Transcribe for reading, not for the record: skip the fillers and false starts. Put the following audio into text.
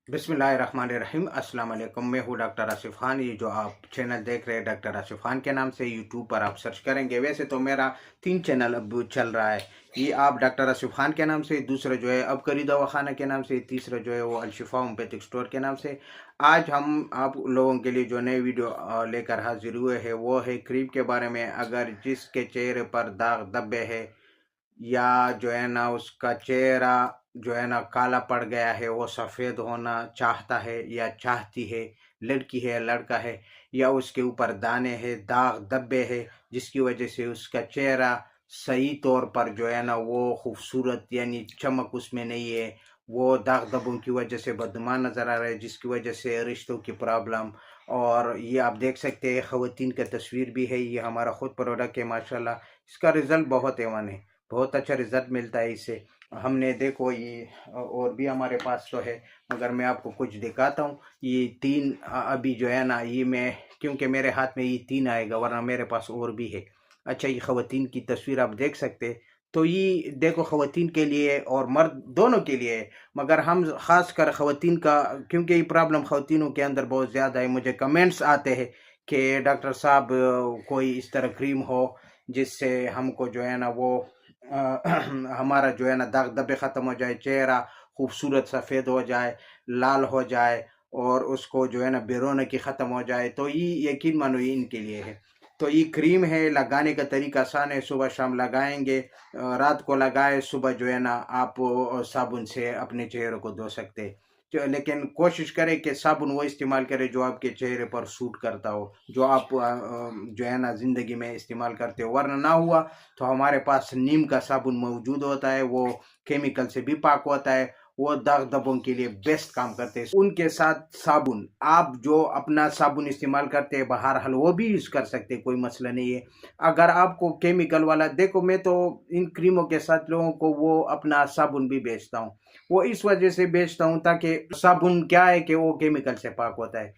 बिस्मिल्लाहिर्रहमानिर्रहीम। अस्सलाम वालेकुम। मैं हूँ डॉक्टर आसिफ खान। ये जो आप चैनल देख रहे हैं डॉक्टर आसिफ खान के नाम से, यूट्यूब पर आप सर्च करेंगे। वैसे तो मेरा 3 चैनल अब चल रहा है। ये आप डॉक्टर आसिफ खान के नाम से, दूसरा जो है अबकरी दवाखाना के नाम से, तीसरा जो है वो अलशिफा होम्योपैथिक स्टोर के नाम से। आज हम आप लोगों के लिए जो नई वीडियो लेकर हाजिर हुए हैं वो है क्रीम के बारे में। अगर जिसके चेहरे पर दाग धब्बे है या जो है ना उसका चेहरा जो है ना काला पड़ गया है, वो सफ़ेद होना चाहता है या चाहती है, लड़की है या लड़का है, या उसके ऊपर दाने हैं, दाग धब्बे है, जिसकी वजह से उसका चेहरा सही तौर पर जो है ना वो खूबसूरत यानी चमक उसमें नहीं है, वो दाग धब्बों की वजह से बदनुमा नज़र आ रहा है, जिसकी वजह से रिश्तों की प्रॉब्लम। और ये आप देख सकते हैं ख़वातीन का तस्वीर भी है। ये हमारा ख़ुद प्रोडक्ट है माशाल्लाह। इसका रिज़ल्ट बहुत एवन है, बहुत अच्छा रिज़ल्ट मिलता है इससे। हमने देखो ये और भी हमारे पास तो है, मगर मैं आपको कुछ दिखाता हूँ। ये 3 अभी जो है ना, ये मैं क्योंकि मेरे हाथ में ये 3 आएगा, वरना मेरे पास और भी है। अच्छा, ये ख़वातीन की तस्वीर आप देख सकते हैं। तो ये देखो ख़वातीन के लिए और मर्द दोनों के लिए है, मगर हम ख़ास कर ख़वातीन का, क्योंकि ये प्रॉब्लम ख़वातीनों के अंदर बहुत ज़्यादा है। मुझे कमेंट्स आते हैं कि डॉक्टर साहब कोई इस तरह क्रीम हो जिससे हमको जो है ना वो हमारा जो है ना दाग धब्बे ख़त्म हो जाए, चेहरा खूबसूरत सफ़ेद हो जाए, लाल हो जाए, और उसको जो है ना बेरौनकी ख़त्म हो जाए। तो ये यकीन मानो ये इनके लिए है। तो ये क्रीम है, लगाने का तरीका आसान है। सुबह शाम लगाएंगे, रात को लगाए, सुबह जो है ना आप साबुन से अपने चेहरे को धो सकते हैं। लेकिन कोशिश करें कि साबुन वो इस्तेमाल करें जो आपके चेहरे पर सूट करता हो, जो आप जो है ना ज़िंदगी में इस्तेमाल करते हो। वरना ना हुआ तो हमारे पास नीम का साबुन मौजूद होता है, वो केमिकल से भी पाक होता है, वो दाग धब्बों के लिए बेस्ट काम करते हैं। उनके साथ साबुन, आप जो अपना साबुन इस्तेमाल करते हैं बाहर हल, वो भी यूज़ कर सकते हैं, कोई मसला नहीं है। अगर आपको केमिकल वाला, देखो मैं तो इन क्रीमों के साथ लोगों को वो अपना साबुन भी बेचता हूँ। वो इस वजह से बेचता हूँ ताकि साबुन क्या है कि वो केमिकल से पाक होता है।